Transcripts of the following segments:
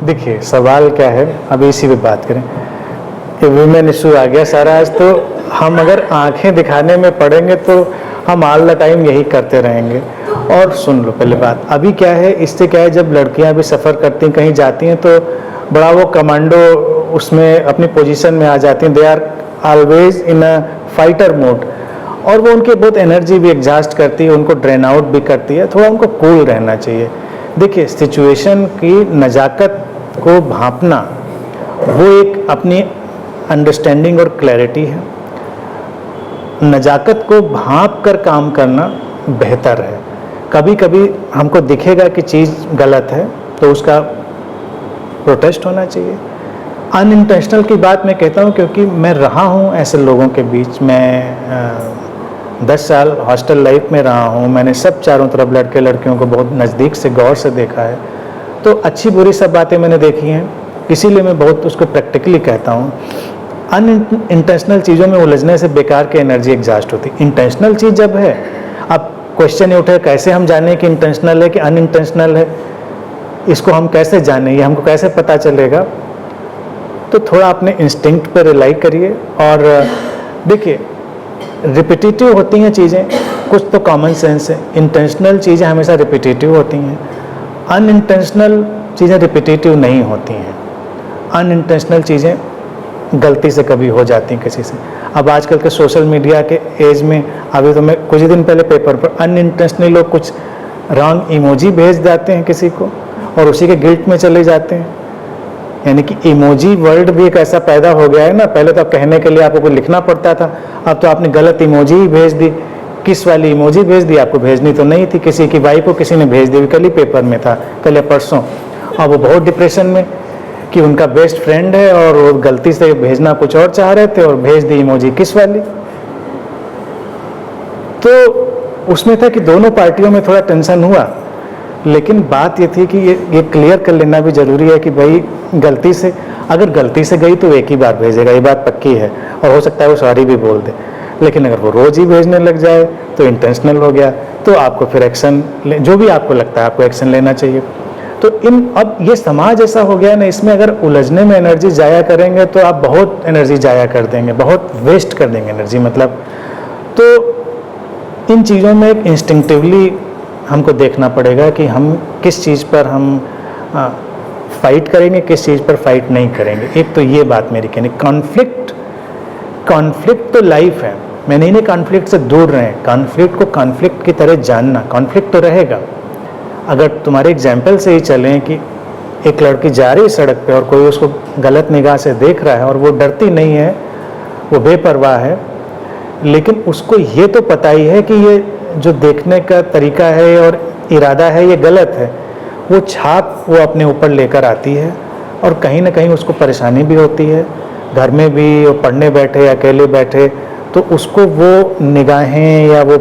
देखिए सवाल क्या है, अभी इसी पे बात करें कि वुमेन इशू आ गया सारा आज। तो हम अगर आंखें दिखाने में पड़ेंगे तो हम ऑल द टाइम यही करते रहेंगे। और सुन लो पहले बात, अभी क्या है, इससे क्या है, जब लड़कियां भी सफ़र करती हैं, कहीं जाती हैं, तो बड़ा वो कमांडो उसमें अपनी पोजीशन में आ जाती हैं। They are always in a fighter mode, और वो उनकी बहुत एनर्जी भी एग्जॉस्ट करती है, उनको ड्रेन आउट भी करती है। थोड़ा उनको कूल रहना चाहिए। देखिए सिचुएशन की नज़ाकत को भांपना वो एक अपनी अंडरस्टैंडिंग और क्लैरिटी है। नज़ाकत को भांप कर काम करना बेहतर है। कभी कभी हमको दिखेगा कि चीज़ गलत है तो उसका प्रोटेस्ट होना चाहिए। अनइंटेंशनल की बात मैं कहता हूँ क्योंकि मैं रहा हूँ ऐसे लोगों के बीच। मैं 10 साल हॉस्टल लाइफ में रहा हूँ। मैंने सब चारों तरफ लड़के लड़कियों को बहुत नज़दीक से गौर से देखा है। तो अच्छी बुरी सब बातें मैंने देखी हैं, इसीलिए मैं बहुत उसको प्रैक्टिकली कहता हूँ। अनइंटेंशनल चीज़ों में उलझने से बेकार की एनर्जी एग्जॉस्ट होती। इंटेंशनल चीज़ जब है, अब क्वेश्चन ये उठे कैसे हम जाने कि इंटेंशनल है कि अनइंटेंशनल है, इसको हम कैसे जाने, ये हमको कैसे पता चलेगा? तो थोड़ा अपने इंस्टिंक्ट पर रिलाई करिए। और देखिए रिपीटिटिव होती हैं चीज़ें, कुछ तो कॉमन सेंस है। इंटेंशनल चीज़ें हमेशा रिपीटिटिव होती हैं, अनइंटेंशनल चीज़ें रिपीटिटिव नहीं होती हैं। अनइंटेंशनल चीज़ें गलती से कभी हो जाती हैं किसी से। अब आजकल के सोशल मीडिया के एज में, अभी तो मैं कुछ ही दिन पहले पेपर पर अनइंटेंशनली लोग कुछ रॉन्ग इमोजी भेज देते हैं किसी को और उसी के गिल्ट में चले जाते हैं। यानी कि इमोजी वर्ल्ड भी एक ऐसा पैदा हो गया है ना। पहले तो कहने के लिए आपको कुछ लिखना पड़ता था, अब तो आपने गलत इमोजी ही भेज दी। किस वाली इमोजी भेज दी? आपको भेजनी तो नहीं थी, किसी की वाइफ को किसी ने भेज दी, कल ही पेपर में था, कल या परसों। अब वो बहुत डिप्रेशन में कि उनका बेस्ट फ्रेंड है और वो गलती से भेजना कुछ और चाह रहे थे और भेज दी इमोजी किस वाली। तो उसमें था कि दोनों पार्टियों में थोड़ा टेंशन हुआ, लेकिन बात ये थी कि ये क्लियर कर लेना भी ज़रूरी है कि भाई गलती से, अगर गलती से गई तो एक ही बार भेजेगा, ये बात पक्की है, और हो सकता है वो सॉरी भी बोल दे। लेकिन अगर वो रोज़ ही भेजने लग जाए तो इंटेंशनल हो गया, तो आपको फिर एक्शन जो भी आपको लगता है आपको एक्शन लेना चाहिए। तो अब ये समाज ऐसा हो गया ना, इसमें अगर उलझने में एनर्जी जाया करेंगे तो आप बहुत एनर्जी जाया कर देंगे, बहुत वेस्ट कर देंगे एनर्जी मतलब। तो इन चीज़ों में एक इंस्टिंक्टिवली हमको देखना पड़ेगा कि हम किस चीज़ पर हम फाइट करेंगे, किस चीज़ पर फाइट नहीं करेंगे। एक तो ये बात मेरी कहनी, कॉन्फ्लिक्ट तो लाइफ है। मैं नहीं कॉन्फ्लिक्ट से दूर रहें, कॉन्फ्लिक्ट को कॉन्फ्लिक्ट की तरह जानना। कॉन्फ्लिक्ट तो रहेगा। अगर तुम्हारे एग्जाम्पल से ही चलें कि एक लड़की जा रही है सड़क पे और कोई उसको गलत निगाह से देख रहा है और वो डरती नहीं है, वो बेपरवाह है, लेकिन उसको ये तो पता ही है कि ये जो देखने का तरीका है और इरादा है ये गलत है। वो छाप वो अपने ऊपर लेकर आती है और कहीं ना कहीं उसको परेशानी भी होती है। घर में भी वो पढ़ने बैठे, अकेले बैठे, तो उसको वो निगाहें या वो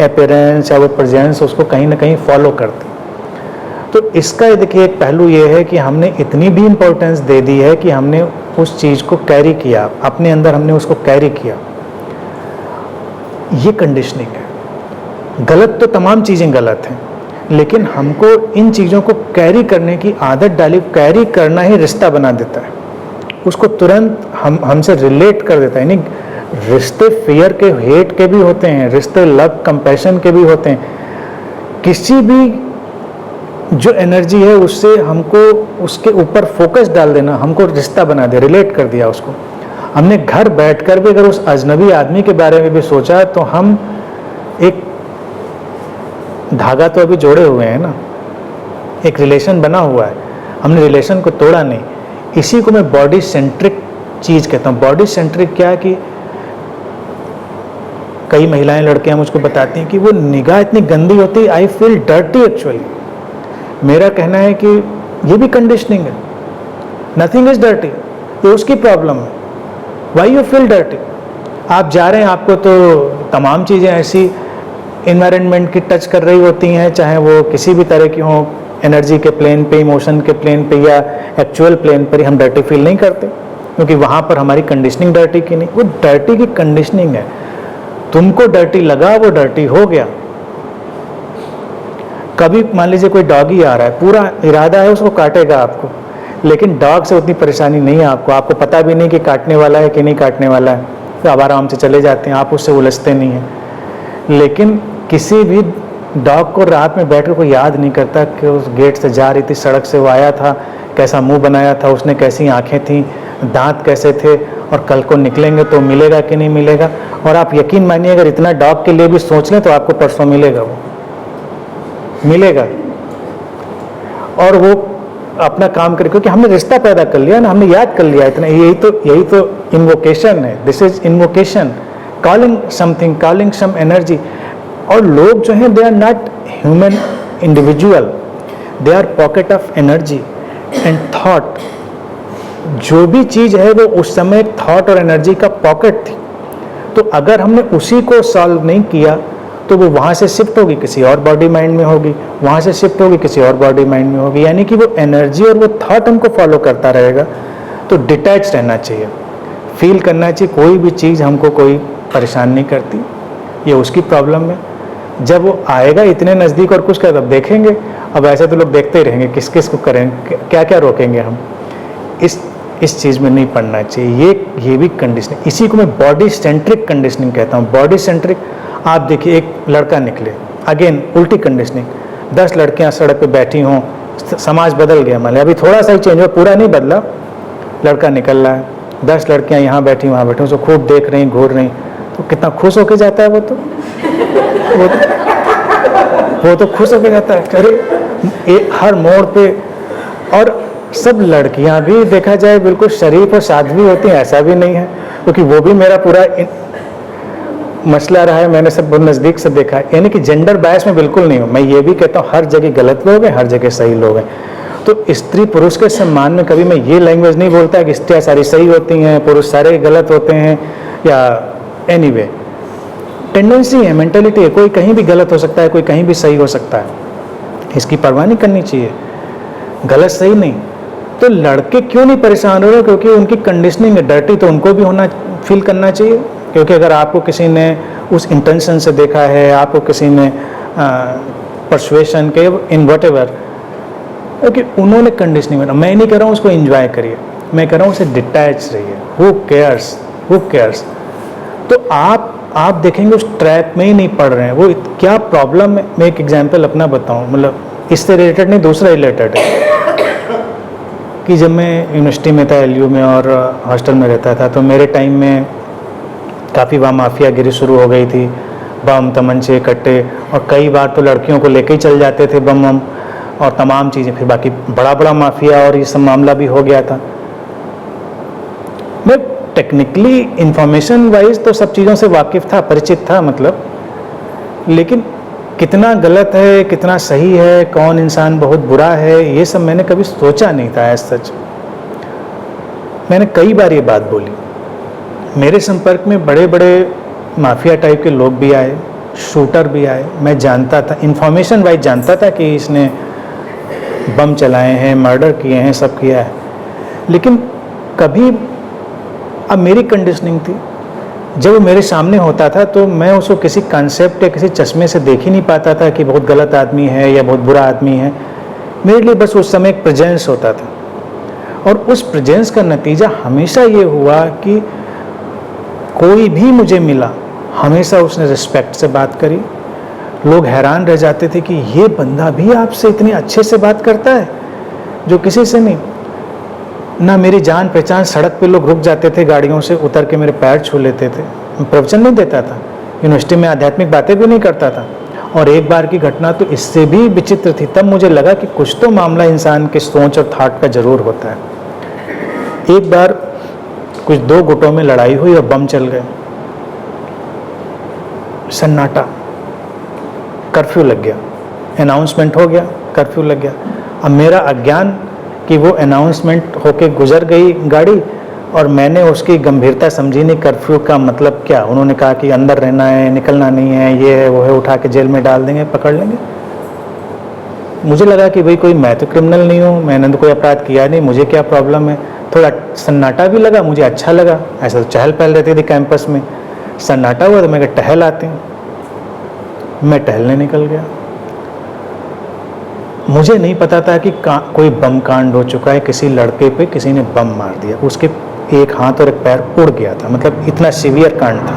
अपीयरेंस या वो प्रेजेंस उसको कहीं ना कहीं फॉलो करती। तो इसका देखिए एक पहलू ये है कि हमने इतनी भी इम्पोर्टेंस दे दी है कि हमने उस चीज़ को कैरी किया, अपने अंदर हमने उसको कैरी किया। ये कंडीशनिंग है। गलत तो तमाम चीज़ें गलत हैं, लेकिन हमको इन चीज़ों को कैरी करने की आदत डाली। कैरी करना ही रिश्ता बना देता है, उसको तुरंत हमसे रिलेट कर देता है। नहीं, रिश्ते फियर के, हेट के भी होते हैं, रिश्ते लव कंपैशन के भी होते हैं। किसी भी जो एनर्जी है उससे हमको उसके ऊपर फोकस डाल देना, हमको रिश्ता बना दे, रिलेट कर दिया उसको। हमने घर बैठकर भी अगर उस अजनबी आदमी के बारे में भी सोचा तो हम एक धागा तो अभी जोड़े हुए हैं ना, एक रिलेशन बना हुआ है, हमने रिलेशन को तोड़ा नहीं। इसी को मैं बॉडी सेंट्रिक चीज़ कहता हूँ। बॉडी सेंट्रिक क्या कि कई महिलाएं लड़कियां मुझको बताती हैं कि वो निगाह इतनी गंदी होती है, आई फील डर्टी एक्चुअली। मेरा कहना है कि ये भी कंडीशनिंग है। नथिंग इज डर्टी, ये उसकी प्रॉब्लम है। Why you feel dirty? आप जा रहे हैं, आपको तो तमाम चीज़ें ऐसी इन्वायरमेंट की टच कर रही होती हैं, चाहे वो किसी भी तरह की हो, एनर्जी के प्लेन पे, इमोशन के प्लेन पे या एक्चुअल प्लेन पर ही हम डर्टी फील नहीं करते, क्योंकि वहाँ पर हमारी कंडीशनिंग डर्टी की नहीं, वो डर्टी की कंडीशनिंग है। तुमको डर्टी लगा, वो डर्टी हो गया। कभी मान लीजिए कोई डॉगी आ रहा है, पूरा इरादा है उसको काटेगा आपको, लेकिन डॉग से उतनी परेशानी नहीं है आपको, आपको पता भी नहीं कि काटने वाला है कि नहीं काटने वाला है, तो आप आराम से चले जाते हैं, आप उससे उलझते नहीं हैं। लेकिन किसी भी डॉग को रात में बैठ कर कोई याद नहीं करता कि उस गेट से जा रही थी, सड़क से वो आया था, कैसा मुंह बनाया था उसने, कैसी आंखें थीं, दांत कैसे थे, और कल को निकलेंगे तो मिलेगा कि नहीं मिलेगा। और आप यकीन मानिए अगर इतना डॉग के लिए भी सोच लें तो आपको परसों मिलेगा, वो मिलेगा। और वो अपना काम करे, क्योंकि हमने रिश्ता पैदा कर लिया ना, हमने याद कर लिया इतना। यही तो इन्वोकेशन है, this is invocation, calling something, calling some energy. और लोग जो हैं they are not human individual, they are pocket of energy and thought. जो भी चीज़ है वो उस समय एक थॉट और एनर्जी का पॉकेट थी, तो अगर हमने उसी को सॉल्व नहीं किया तो वो वहाँ से शिफ्ट होगी, किसी और बॉडी माइंड में होगी, वहाँ से शिफ्ट होगी, किसी और बॉडी माइंड में होगी, यानी कि वो एनर्जी और वो थॉट हमको फॉलो करता रहेगा। तो डिटैच रहना चाहिए, फील करना चाहिए, कोई भी चीज़ हमको कोई परेशान नहीं करती, ये उसकी प्रॉब्लम है। जब वो आएगा इतने नज़दीक और कुछ कर तब देखेंगे। अब ऐसे तो लोग देखते ही रहेंगे, किस किस को करेंगे, क्या क्या रोकेंगे हम। इस चीज़ में नहीं पढ़ना चाहिए। ये भी कंडीशनिंग, इसी को मैं बॉडी सेंट्रिक कंडीशनिंग कहता हूँ। बॉडी सेंट्रिक, आप देखिए एक लड़का निकले, अगेन उल्टी कंडीशनिंग, 10 लड़कियाँ सड़क पे बैठी हों, समाज बदल गया, मान लिया अभी थोड़ा सा ही चेंज हुआ, पूरा नहीं बदला, लड़का निकल रहा है, 10 लड़कियाँ यहाँ बैठी वहाँ बैठी, उसको खूब देख रही, घूर रही, तो कितना खुश होके जाता है वो तो खुश होके जाता है। अरे हर मोड़ पे, और सब लड़कियां भी देखा जाए बिल्कुल शरीफ और साध्वी होती हैं, ऐसा भी नहीं है, क्योंकि वो भी मेरा पूरा मसला रहा है, मैंने सब बहुत नज़दीक से देखा है। यानी कि जेंडर बायस में बिल्कुल नहीं हूँ। मैं ये भी कहता हूँ हर जगह गलत लोग हैं, हर जगह सही लोग हैं। तो स्त्री पुरुष के सम्मान में कभी मैं ये लैंग्वेज नहीं बोलता कि स्त्रियाँ सारी सही होती हैं, पुरुष सारे गलत होते हैं, या एनीवे टेंडेंसी है, मेंटेलिटी है, कोई कहीं भी गलत हो सकता है, कोई कहीं भी सही हो सकता है, इसकी परवाह नहीं करनी चाहिए, गलत सही नहीं। तो लड़के क्यों नहीं परेशान हो रहे? क्योंकि उनकी कंडीशनिंग है डर्टी, तो उनको भी होना फील करना चाहिए। क्योंकि अगर आपको किसी ने उस इंटेंशन से देखा है, आपको किसी ने परसुएशन के इन वट एवर, क्योंकि उन्होंने कंडीशनिंग, मैं नहीं कह रहा हूँ उसको एंजॉय करिए, मैं कह रहा हूँ उसे डिटैच रहिए। Who cares. तो आप देखेंगे उस ट्रैप में ही नहीं पड़ रहे हैं। वो क्या प्रॉब्लम है, मैं एक एग्जांपल अपना बताऊं, मतलब इससे रिलेटेड नहीं, दूसरा रिलेटेड है कि जब मैं यूनिवर्सिटी में था, LU में, और हॉस्टल में रहता था, तो मेरे टाइम में काफ़ी वहाँ माफियागिरी शुरू हो गई थी, बम तमंचे कट्टे, और कई बार तो लड़कियों को लेके ही चल जाते थे बम और तमाम चीज़ें। फिर बाकी बड़ा माफिया और ये सब मामला भी हो गया था। मैं टेक्निकली इंफॉर्मेशन वाइज तो सब चीज़ों से वाकिफ़ था, परिचित था मतलब, लेकिन कितना गलत है, कितना सही है, कौन इंसान बहुत बुरा है, ये सब मैंने कभी सोचा नहीं था एज सच। मैंने कई बार ये बात बोली, मेरे संपर्क में बड़े बड़े माफिया टाइप के लोग भी आए, शूटर भी आए, मैं जानता था, इंफॉर्मेशन वाइज जानता था कि इसने बम चलाए हैं, मर्डर किए हैं, सब किया है, लेकिन कभी, अब मेरी कंडीशनिंग थी, जब वो मेरे सामने होता था तो मैं उसको किसी कॉन्सेप्ट या किसी चश्मे से देख ही नहीं पाता था कि बहुत गलत आदमी है या बहुत बुरा आदमी है। मेरे लिए बस उस समय एक प्रेजेंस होता था, और उस प्रेजेंस का नतीजा हमेशा ये हुआ कि कोई भी मुझे मिला, हमेशा उसने रिस्पेक्ट से बात करी। लोग हैरान रह जाते थे कि ये बंदा भी आपसे इतने अच्छे से बात करता है, जो किसी से नहीं। ना मेरी जान पहचान, सड़क पे लोग रुक जाते थे, गाड़ियों से उतर के मेरे पैर छू लेते थे। मैं प्रवचन नहीं देता था, यूनिवर्सिटी में आध्यात्मिक बातें भी नहीं करता था। और एक बार की घटना तो इससे भी विचित्र थी, तब मुझे लगा कि कुछ तो मामला इंसान के सोच और थॉट का जरूर होता है। एक बार कुछ 2 गुटों में लड़ाई हुई और बम चल गए, सन्नाटा, कर्फ्यू लग गया, अनाउंसमेंट हो गया, कर्फ्यू लग गया। अब मेरा अज्ञान कि वो अनाउंसमेंट होके गुजर गई गाड़ी, और मैंने उसकी गंभीरता समझी नहीं। कर्फ्यू का मतलब क्या? उन्होंने कहा कि अंदर रहना है, निकलना नहीं है, ये है वो है, उठा के जेल में डाल देंगे, पकड़ लेंगे। मुझे लगा कि भाई कोई, मैं तो क्रिमिनल नहीं हूँ, मैंने तो कोई अपराध किया नहीं, मुझे क्या प्रॉब्लम है। थोड़ा सन्नाटा भी लगा, मुझे अच्छा लगा, ऐसा तो चहल पहल रहती थी कैंपस में। सन्नाटा हुआ तो मैं कहा, टहल आते हैं। मैं टहलने निकल गया, मुझे नहीं पता था कि कोई बम कांड हो चुका है, किसी लड़के पे किसी ने बम मार दिया, उसके एक हाथ और एक पैर उड़ गया था, मतलब इतना सीवियर कांड था।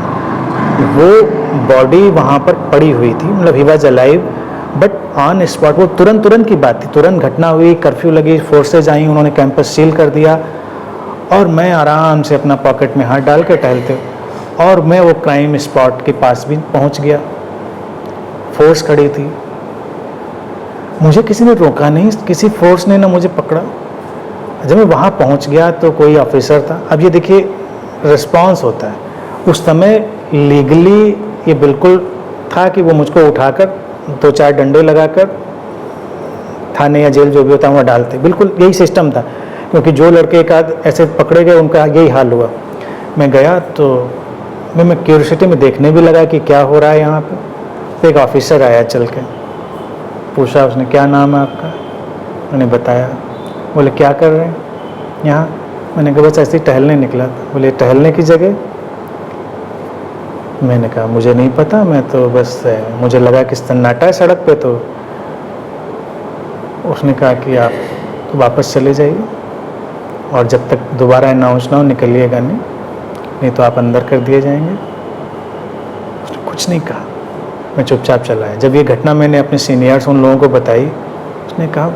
वो बॉडी वहाँ पर पड़ी हुई थी, मतलब he was alive, but on spot. वो तुरंत की बात थी, तुरंत घटना हुई, कर्फ्यू लगी, फोर्सेज आई, उन्होंने कैंपस सील कर दिया और मैं आराम से अपना पॉकेट में हाथ डाल के टहलते, और मैं वो क्राइम स्पॉट के पास भी पहुँच गया। फोर्स खड़ी थी, मुझे किसी ने रोका नहीं, किसी फोर्स ने ना मुझे पकड़ा। जब मैं वहाँ पहुँच गया तो कोई ऑफिसर था। अब ये देखिए रिस्पॉन्स होता है, उस समय लीगली ये बिल्कुल था कि वो मुझको उठाकर 2-4 डंडे लगाकर थाने या जेल जो भी होता है वहाँ डालते, बिल्कुल यही सिस्टम था, क्योंकि जो लड़के एक आध ऐसे पकड़े गए उनका यही हाल हुआ। मैं गया तो मैं क्यूरियोसिटी में देखने भी लगा कि क्या हो रहा है यहाँ पे। तो एक ऑफिसर आया चल के, पूछा उसने, क्या नाम है आपका? मैंने बताया। बोले क्या कर रहे हैं यहाँ? मैंने कहा बस ऐसे ही टहलने निकला था। बोले टहलने की जगह? मैंने कहा मुझे नहीं पता, मैं तो बस मुझे लगा कि सन्नाटा है सड़क पे। तो उसने कहा कि आप तो वापस चले जाइए और जब तक दोबारा अनाउंस ना हो निकलिएगा नहीं तो आप अंदर कर दिए जाएंगे। उसने कुछ नहीं कहा, मैं चुपचाप चला है। जब ये घटना मैंने अपने सीनियर्स उन लोगों को बताई, उसने कहा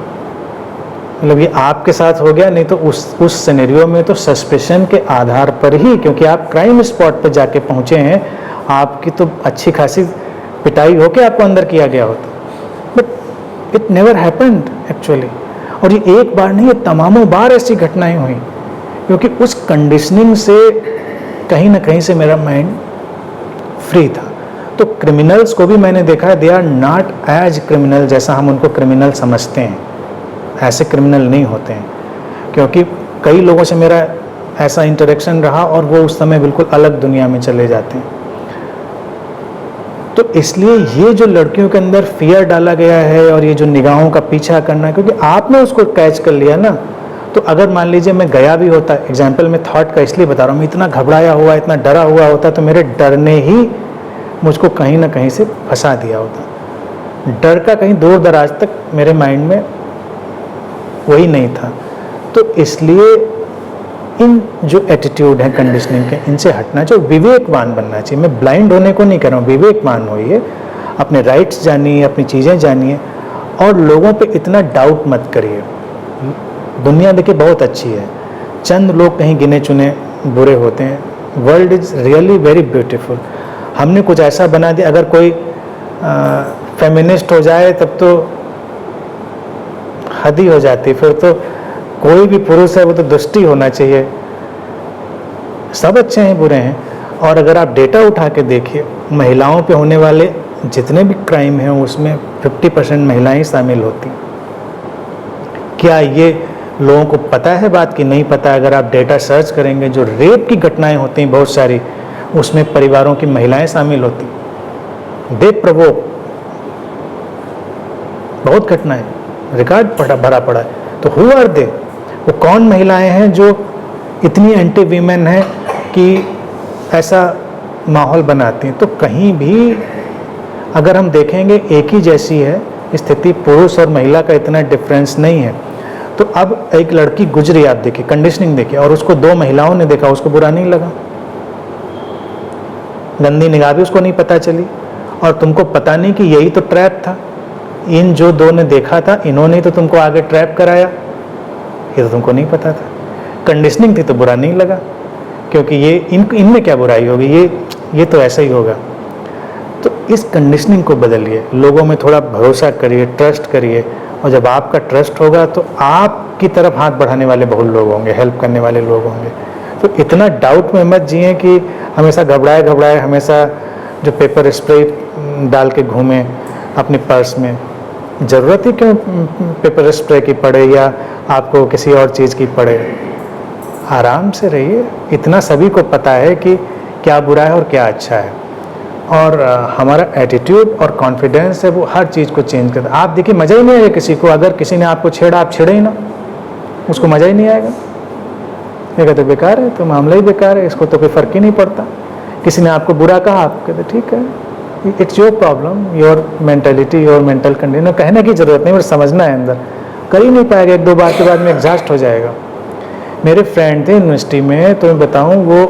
मतलब ये आपके साथ हो गया, नहीं तो उस सिनेरियो में तो सस्पेशन के आधार पर ही, क्योंकि आप क्राइम स्पॉट पर जाके पहुंचे हैं, आपकी तो अच्छी खासी पिटाई होके आपको अंदर किया गया होता, but it never happened actually. और ये एक बार नहीं, ये तमामों बार ऐसी घटनाएं हुई, क्योंकि उस कंडीशनिंग से कहीं ना कहीं से मेरा माइंड फ्री था। तो क्रिमिनल्स को भी मैंने देखा, they are not as criminal जैसा हम उनको क्रिमिनल समझते हैं, ऐसे क्रिमिनल नहीं होते हैं। क्योंकि कई लोगों से मेरा ऐसा इंटरेक्शन रहा और वो उस समय बिल्कुल अलग दुनिया में चले जाते हैं। तो इसलिए ये जो लड़कियों के अंदर फियर डाला गया है और ये जो निगाहों का पीछा करना, क्योंकि आपने उसको कैच कर लिया ना, तो अगर मान लीजिए मैं गया भी होता, एग्जाम्पल में थॉट का इसलिए बता रहा हूँ, मैं इतना घबराया हुआ, इतना डरा हुआ होता, तो मेरे डर ने ही मुझको कहीं ना कहीं से फंसा दिया होता। डर का कहीं दूर दराज तक मेरे माइंड में वही नहीं था। तो इसलिए इन जो एटीट्यूड है कंडीशनिंग के, इनसे हटना चाहिए, विवेकवान बनना चाहिए। मैं ब्लाइंड होने को नहीं कह रहा हूँ, विवेकवान होइए, अपने राइट्स जानिए, अपनी चीज़ें जानिए और लोगों पे इतना डाउट मत करिए। दुनिया देखिए बहुत अच्छी है, चंद लोग कहीं गिने चुने बुरे होते हैं। World is really very beautiful. हमने कुछ ऐसा बना दिया, अगर कोई फेमिनिस्ट हो जाए तब तो हद ही हो जाती, फिर तो कोई भी पुरुष है वो तो दुष्टी होना चाहिए। सब अच्छे हैं बुरे हैं। और अगर आप डेटा उठा के देखिए, महिलाओं पे होने वाले जितने भी क्राइम हैं उसमें 50% महिलाएं शामिल होती। क्या ये लोगों को पता है बात कि नहीं पता? अगर आप डेटा सर्च करेंगे, जो रेप की घटनाएं होती हैं बहुत सारी, उसमें परिवारों की महिलाएं शामिल होती। दे प्रवोक बहुत घटनाएं, रिकॉर्ड भरा पड़ा है। तो हु आर दे? वो कौन महिलाएं हैं जो इतनी एंटी वीमेन हैं कि ऐसा माहौल बनाती हैं? तो कहीं भी अगर हम देखेंगे एक ही जैसी है स्थिति, पुरुष और महिला का इतना डिफरेंस नहीं है। तो अब एक लड़की गुजरी, आप देखिए, कंडीशनिंग देखिए, और उसको 2 महिलाओं ने देखा, उसको बुरा नहीं लगा, गंदी निगाह भी उसको नहीं पता चली, और तुमको पता नहीं कि यही तो ट्रैप था। इन जो 2 ने देखा था, इन्होंने तो तुमको आगे ट्रैप कराया, ये तो तुमको नहीं पता था। कंडीशनिंग थी तो बुरा नहीं लगा, क्योंकि ये इनमें क्या बुराई होगी, ये तो ऐसा ही होगा। तो इस कंडीशनिंग को बदलिए, लोगों में थोड़ा भरोसा करिए, ट्रस्ट करिए, और जब आपका ट्रस्ट होगा तो आपकी तरफ हाथ बढ़ाने वाले बहुत लोग होंगे, हेल्प करने वाले लोग होंगे। तो इतना डाउट में मत जिए कि हमेशा घबराए हमेशा जो पेपर स्प्रे डाल के घूमें अपने पर्स में। ज़रूरत ही क्यों पेपर स्प्रे की पड़े या आपको किसी और चीज़ की पड़े? आराम से रहिए। इतना सभी को पता है कि क्या बुरा है और क्या अच्छा है, और हमारा एटीट्यूड और कॉन्फिडेंस है वो हर चीज़ को चेंज करता है। आप देखिए, मज़ा ही नहीं आएगा किसी को, अगर किसी ने आपको छेड़ा, आप छेड़े ही ना, उसको मज़ा ही नहीं आएगा। ये कहते बेकार है, तो मामला ही बेकार है, इसको तो कोई फ़र्क ही नहीं पड़ता। किसी ने आपको बुरा कहा, आप कहते ठीक है, it's your problem, your mentality, your mental condition. कहने की ज़रूरत नहीं, बस समझना है अंदर। कर ही नहीं पाएगा, एक दो बार के बाद में एग्जॉस्ट हो जाएगा। मेरे फ्रेंड थे यूनिवर्सिटी में, तो मैं बताऊं, वो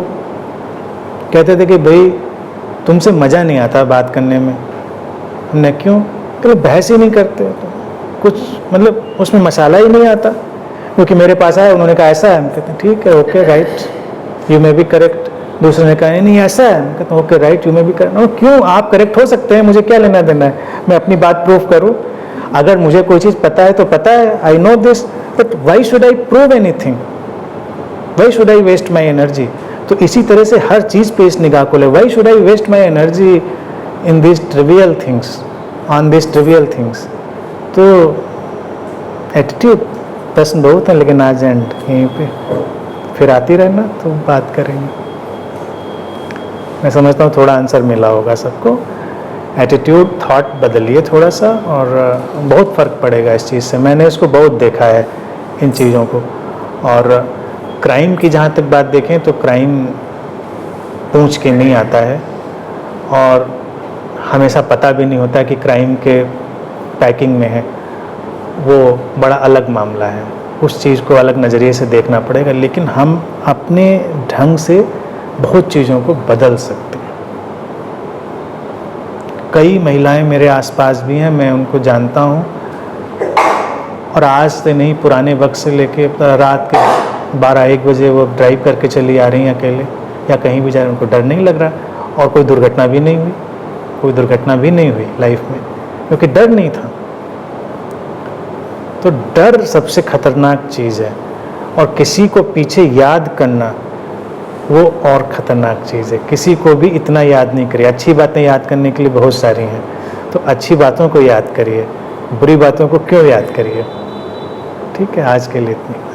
कहते थे कि भाई तुमसे मज़ा नहीं आता बात करने में। हमने क्यों? तो बहस ही नहीं करते, तो कुछ मतलब उसमें मसाला ही नहीं आता। क्योंकि मेरे पास आया, उन्होंने कहा ऐसा है, हम कहते हैं ठीक है, okay right, you may be correct. दूसरे ने कहा नहीं ऐसा है, हम कहते हैं okay right, you may be correct. क्यों? आप करेक्ट हो सकते हैं, मुझे क्या लेना देना है, मैं अपनी बात प्रूव करूँ। अगर मुझे कोई चीज़ पता है तो पता है, I know this, but why should I prove anything, why should I waste my energy. तो इसी तरह से हर चीज़ पे इस निगाह को ले, why should I waste my energy in this trivial things, on this trivial things. तो एटीट्यूड प्रश्न बहुत है, लेकिन आज एंड यहीं पे फिर आती रहना तो बात करेंगे। मैं समझता हूँ थोड़ा आंसर मिला होगा सबको। एटीट्यूड, थॉट बदलिए थोड़ा सा, और बहुत फ़र्क पड़ेगा इस चीज़ से। मैंने इसको बहुत देखा है इन चीज़ों को। और क्राइम की जहाँ तक बात देखें तो क्राइम पूछ के नहीं आता है, और हमेशा पता भी नहीं होता कि क्राइम के पैकिंग में है, वो बड़ा अलग मामला है। उस चीज़ को अलग नज़रिए से देखना पड़ेगा, लेकिन हम अपने ढंग से बहुत चीज़ों को बदल सकते हैं। कई महिलाएं मेरे आसपास भी हैं, मैं उनको जानता हूँ, और आज से नहीं, पुराने वक्त से लेके रात के 12-1 बजे वो ड्राइव करके चली आ रही हैं अकेले, या कहीं भी जा रही, उनको डर नहीं लग रहा, और कोई दुर्घटना भी नहीं हुई, कोई दुर्घटना भी नहीं हुई लाइफ में, क्योंकि डर नहीं था। तो डर सबसे खतरनाक चीज़ है, और किसी को पीछे याद करना वो और ख़तरनाक चीज़ है। किसी को भी इतना याद नहीं करिए। अच्छी बातें याद करने के लिए बहुत सारी हैं, तो अच्छी बातों को याद करिए, बुरी बातों को क्यों याद करिए। ठीक है, आज के लिए इतनी।